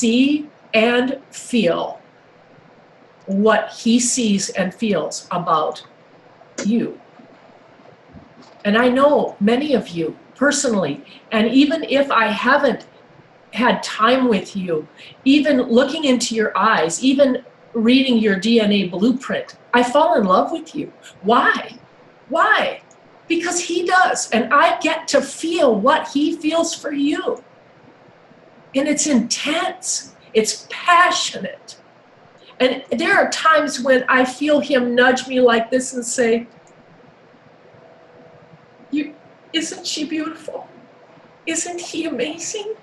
see and feel what he sees and feels about you. And I know many of you personally, and even if I haven't had time with you, even looking into your eyes, even reading your DNA blueprint, I fall in love with you. Why? Why? Because he does, and I get to feel what he feels for you. And it's intense, it's passionate. And there are times when I feel him nudge me like this and say, isn't she beautiful? Isn't he amazing?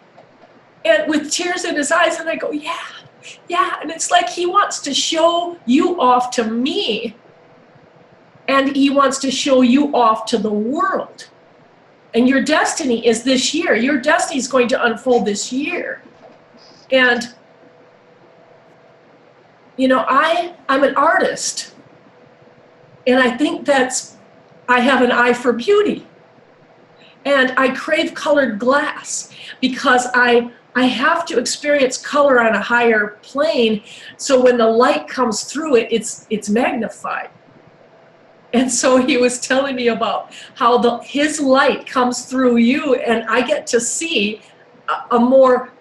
And with tears in his eyes, and I go, yeah. And it's like he wants to show you off to me, and he wants to show you off to the world. And your destiny is this year. Your destiny is going to unfold this year. And, you know, I'm an artist. And I think I have an eye for beauty. And I crave colored glass because I have to experience color on a higher plane. So when the light comes through it, it's magnified. And so he was telling me about how his light comes through you, and I get to see a more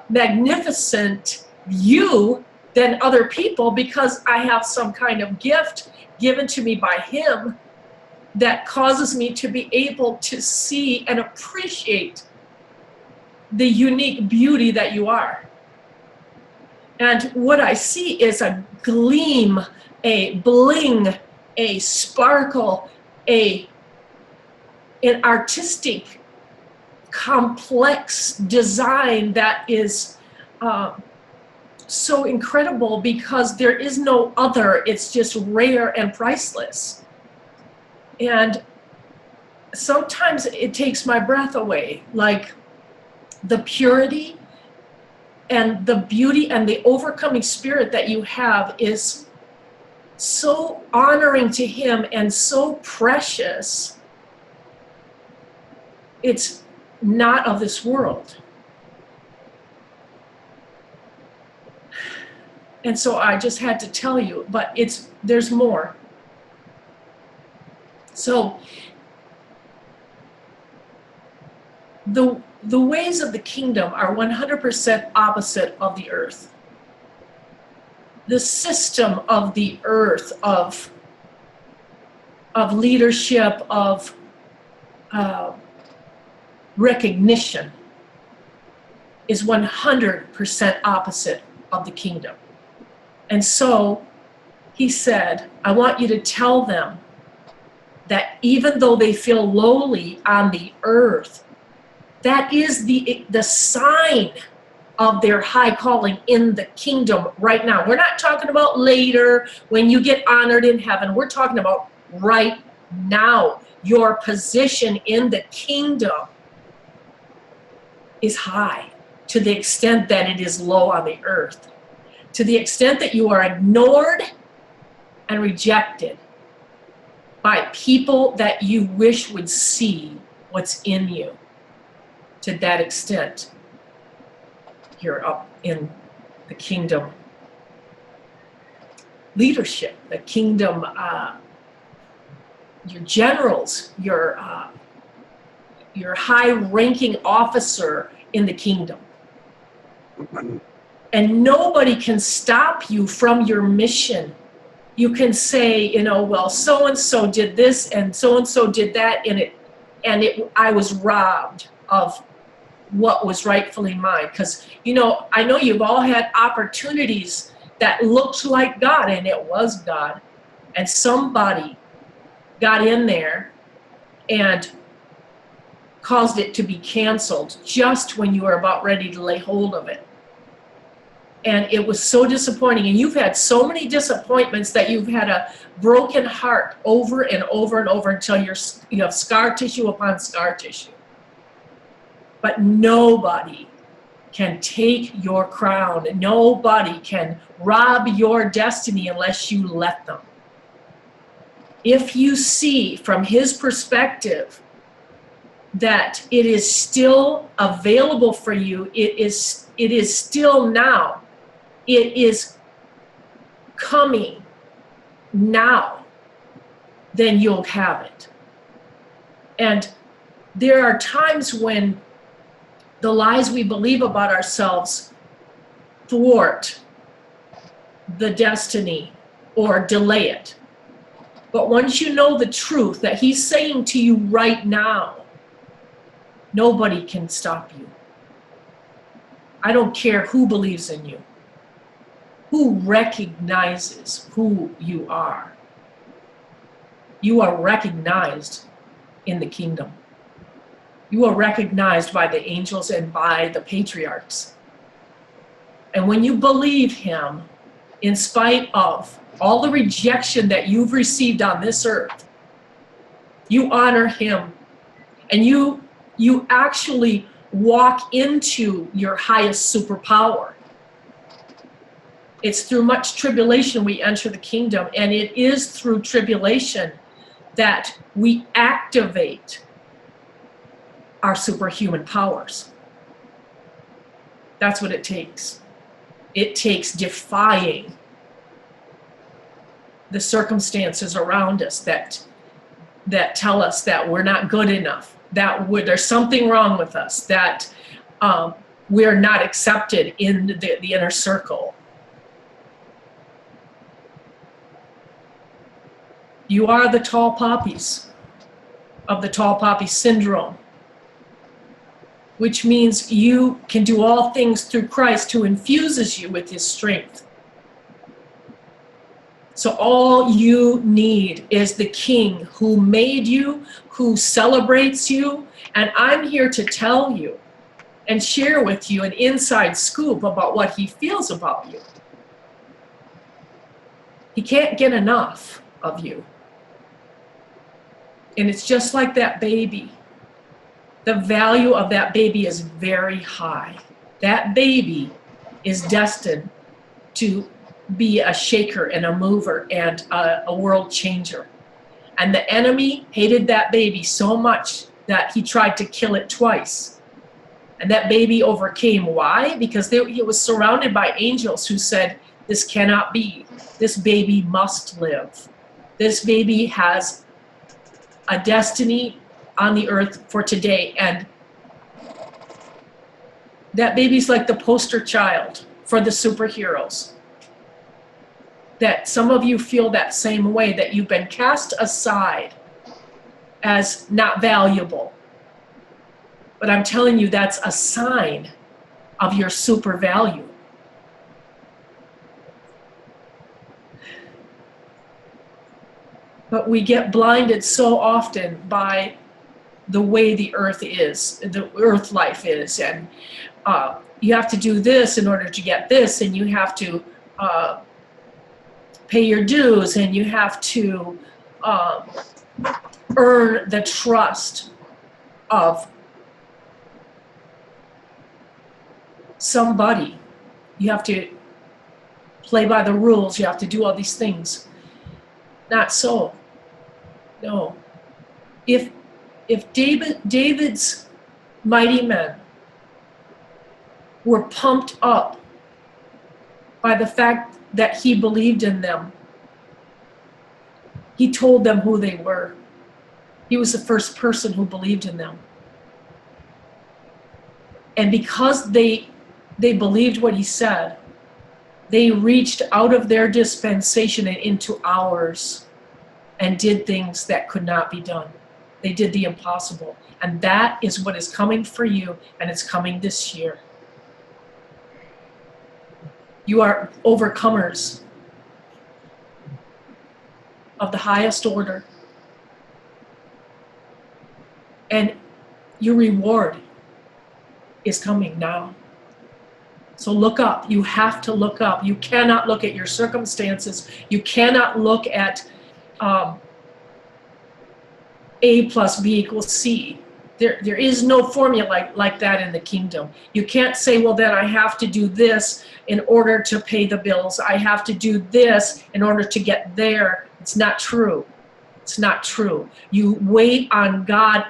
magnificent you than other people because I have some kind of gift given to me by him that causes me to be able to see and appreciate the unique beauty that you are. And what I see is a gleam, a bling, a sparkle, an artistic, complex design that is so incredible because there is no other. It's just rare and priceless. And sometimes it takes my breath away, like the purity and the beauty and the overcoming spirit that you have is so honoring to him and so precious. It's not of this world. And so I just had to tell you, but there's more. So the ways of the kingdom are 100% opposite of the earth. The system of the earth of leadership, of recognition is 100% opposite of the kingdom. And so he said, I want you to tell them that even though they feel lowly on the earth, that is the sign of their high calling in the kingdom right now. We're not talking about later when you get honored in heaven. We're talking about right now. Your position in the kingdom is high to the extent that it is low on the earth. To the extent that you are ignored and rejected by people that you wish would see what's in you. To that extent, you're up in the kingdom leadership, the kingdom, your generals, your high-ranking officer in the kingdom. And nobody can stop you from your mission. You can say, you know, well, so-and-so did this and so-and-so did that, and I was robbed of what was rightfully mine. Because, you know, I know you've all had opportunities that looked like God, and it was God. And somebody got in there and caused it to be canceled just when you were about ready to lay hold of it. And it was so disappointing. And you've had so many disappointments that you've had a broken heart over and over and over until you have scar tissue upon scar tissue. But nobody can take your crown. Nobody can rob your destiny unless you let them. If you see from his perspective that it is still available for you. It is still now. It is coming now. Then you'll have it. And there are times when the lies we believe about ourselves thwart the destiny or delay it. But once you know the truth that he's saying to you right now, nobody can stop you. I don't care who believes in you, who recognizes who you are. You are recognized in the kingdom. You are recognized by the angels and by the patriarchs. And when you believe him, in spite of all the rejection that you've received on this earth, you honor him, and you actually walk into your highest superpower. It's through much tribulation we enter the kingdom, and it is through tribulation that we activate our superhuman powers. That's what it takes. It takes defying the circumstances around us that tell us that we're not good enough, that there's something wrong with us, that we're not accepted in the inner circle. You are the tall poppies of the tall poppy syndrome, which means you can do all things through Christ who infuses you with his strength. So all you need is the King who made you, who celebrates you. And I'm here to tell you and share with you an inside scoop about what he feels about you. He can't get enough of you. And it's just like that baby. The value of that baby is very high. That baby is destined to be a shaker and a mover and a world changer. And the enemy hated that baby so much that he tried to kill it twice. And that baby overcame. Why? Because it was surrounded by angels who said, this cannot be. This baby must live. This baby has a destiny on the earth for today. And that baby's like the poster child for the superheroes. That some of you feel that same way, that you've been cast aside as not valuable. But I'm telling you, that's a sign of your super value. But we get blinded so often by the way the earth is, the earth life is, and you have to do this in order to get this, and you have to pay your dues, and you have to earn the trust of somebody. You have to play by the rules. You have to do all these things. Not so. No. If David's mighty men were pumped up by the fact that he believed in them, he told them who they were. He was the first person who believed in them. And because they believed what he said, they reached out of their dispensation and into ours and did things that could not be done. They did the impossible. And that is what is coming for you, and it's coming this year. You are overcomers of the highest order. And your reward is coming now. So look up. You have to look up. You cannot look at your circumstances. You cannot look at A plus B equals C. There is no formula like that in the kingdom. You can't say, well, then I have to do this in order to pay the bills. I have to do this in order to get there. It's not true. It's not true. You wait on God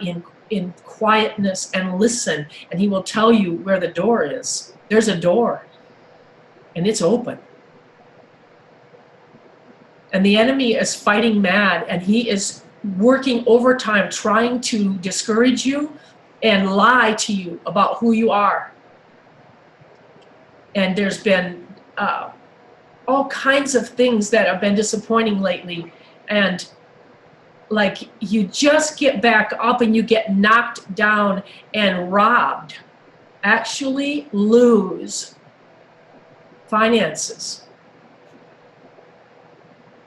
in quietness and listen, and he will tell you where the door is. There's a door, and it's open. And the enemy is fighting mad, and he is working overtime trying to discourage you and lie to you about who you are. And there's been all kinds of things that have been disappointing lately. And like, you just get back up and you get knocked down and robbed. Actually lose finances.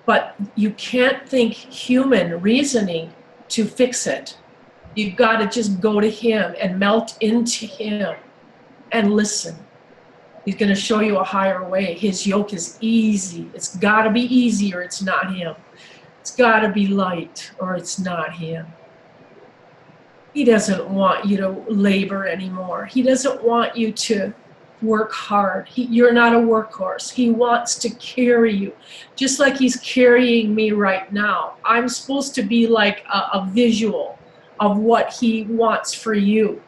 But you can't think human reasoning to fix it. You've got to just go to him and melt into him and listen. He's going to show you a higher way. His yoke is easy. It's got to be easy or it's not him. It's got to be light or it's not him. He doesn't want you to labor anymore. He doesn't want you to work hard. You're not a workhorse. He wants to carry you, just like he's carrying me right now. I'm supposed to be like a visual of what he wants for you.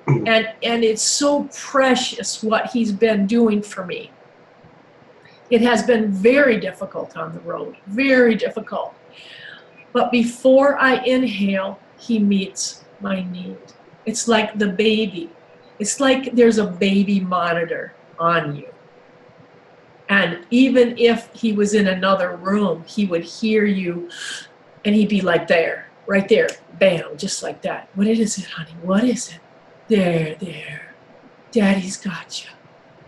And it's so precious what he's been doing for me. It has been very difficult on the road, very difficult. But before I inhale, he meets my need. It's like the baby. It's like there's a baby monitor on you. And even if he was in another room, he would hear you and he'd be like there, right there, bam, just like that. What is it, honey? What is it? There. Daddy's got you.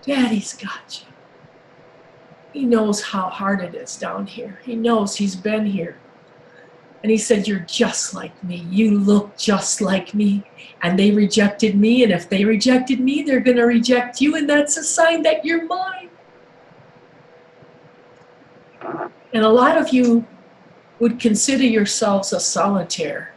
Daddy's got you. He knows how hard it is down here. He knows, he's been here. And he said, you're just like me. You look just like me. And they rejected me. And if they rejected me, they're going to reject you. And that's a sign that you're mine. And a lot of you would consider yourselves a solitaire.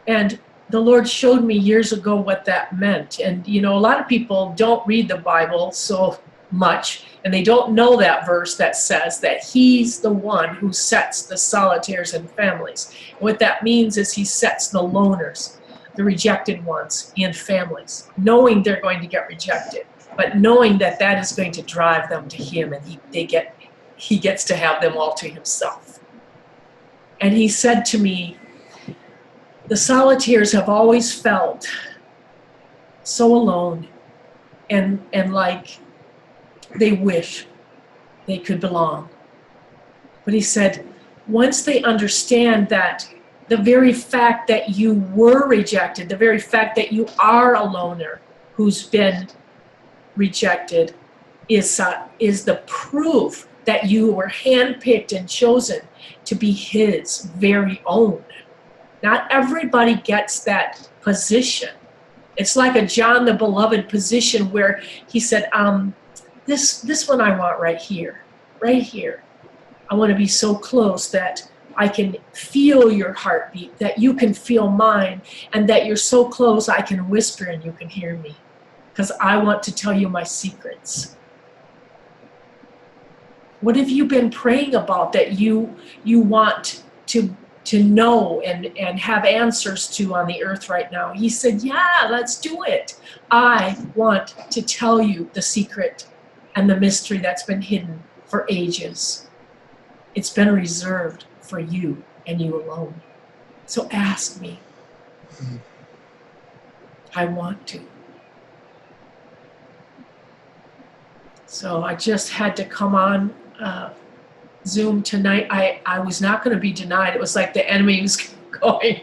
And the Lord showed me years ago what that meant. And, you know, a lot of people don't read the Bible so much, and they don't know that verse that says that he's the one who sets the solitaires in families. And what that means is he sets the loners, the rejected ones, in families, knowing they're going to get rejected, but knowing that that is going to drive them to him, and he gets to have them all to himself. And he said to me, the solitaires have always felt so alone and like they wish they could belong. But he said, once they understand that the very fact that you were rejected, the very fact that you are a loner who's been rejected is the proof that you were handpicked and chosen to be his very own. Not everybody gets that position. It's like a John the Beloved position where he said, this one I want right here. I want to be so close that I can feel your heartbeat, that you can feel mine, and that you're so close I can whisper and you can hear me, because I want to tell you my secrets. What have you been praying about that you want to know and have answers to on the earth right now? He said, yeah, let's do it. I want to tell you the secret and the mystery that's been hidden for ages. It's been reserved for you and you alone. So ask me. I want to. So I just had to come on Zoom tonight. I was not going to be denied. It was like the enemy was going,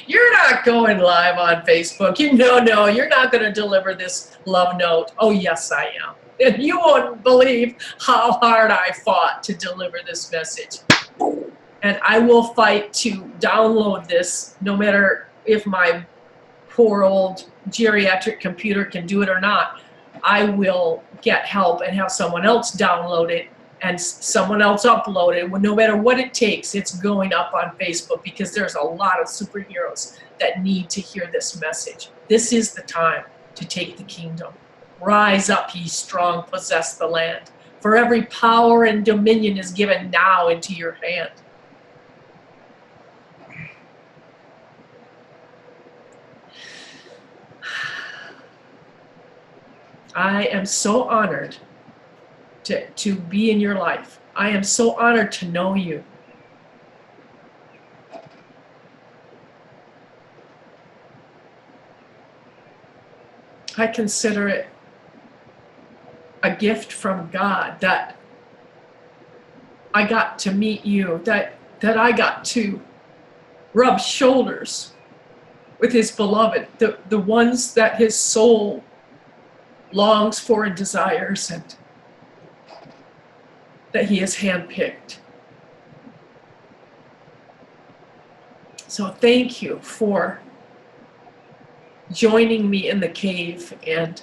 you're not going live on Facebook. No, you're not going to deliver this love note. Oh, yes, I am. And you won't believe how hard I fought to deliver this message. And I will fight to download this, no matter if my poor old geriatric computer can do it or not. I will get help and have someone else download it and someone else upload it. No matter what it takes, it's going up on Facebook, because there's a lot of superheroes that need to hear this message. This is the time to take the kingdom. Rise up, ye strong, possess the land. For every power and dominion is given now into your hand. I am so honored to be in your life. I am so honored to know you. I consider it a gift from God that I got to meet you, that I got to rub shoulders with his beloved, the ones that his soul longs for and desires, and that he has handpicked. So thank you for joining me in the cave and